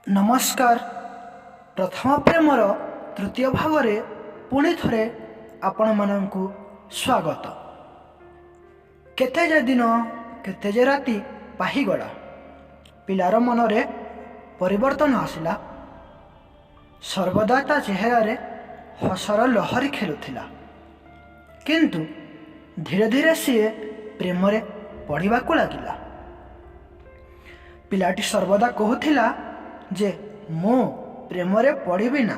नमस्कार। प्रथम प्रेमर तृतीय भाग पुणी थे आपण मानू स्वागत। केते जे दिन केते जे राति पाहीगला पिलार मनरे परिवर्तन आसला। सर्वदा ता चेहरारे हसर लहरी खेलुथिला, किंतु धीरे धीरे सी प्रेमरे पढ़िबाकु लागिला। पिलाटी सर्वदा कहूथिला जे मो प्रेमरे पढ़ी ना,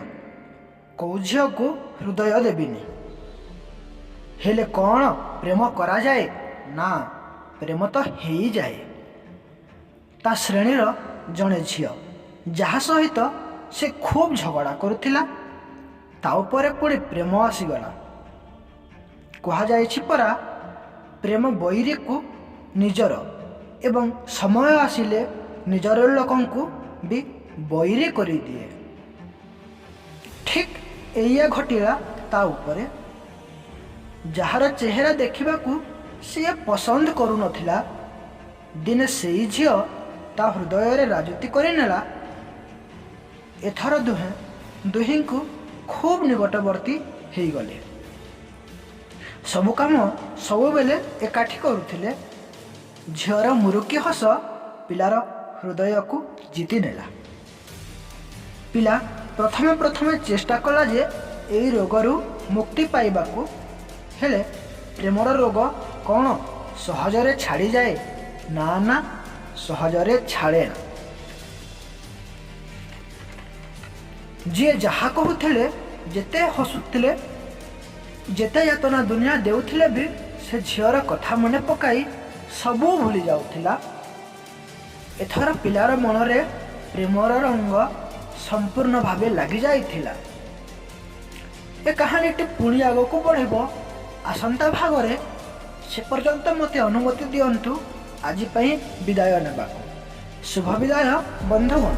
कौ झील को हृदय देविनी। हेले कौन प्रेम करा जाए ना, प्रेम तो ही जाए। ता श्रेणीर जड़े झील जहा सहित से खूब झगड़ा करुथिला, ता उपरे पुणी प्रेम आसीगला। कहा जायछि परा, प्रेम बैरी को निजर एवं समय आसिले निजर लोकंकु भी बैरी करी दिए। ठीक एया घटिला ता उपरे। जार चेहरा देखा सी पसंद करू नथिला, दिने से झील ता हृदय राजती करनेला। एथर दुहें को खूब निकटवर्ती हो गले। सबु काम सब बेले एकाठी करुथिले। झीर मुरुकी हस पिलार हृदय को जीति नेला। पिला प्रथमे प्रथमे चेष्टा कला जे एई रोगरु मुक्ति पाइबाकू, हेले प्रेमर रोग कौन सहजरे छाड़ी जाए ना, ना सहजरे छाड़े ना। जी जहा कहूथिले, जेते हसुथिले, जेते यातना दुनिया देउथिले भी से झीर कथा मने पकाई सबू भूली जाउथिला। एथर पिलार मनरे प्रेमर रंग संपूर्ण भावे लगी जाइथिला। ए कहानी पुणी आगक बढ़िबो आसंता भागरे। से पर्यंत मते अनुमति दियंतु आज पई विदाय नेबाकू। शुभ विदाय बंधुगण।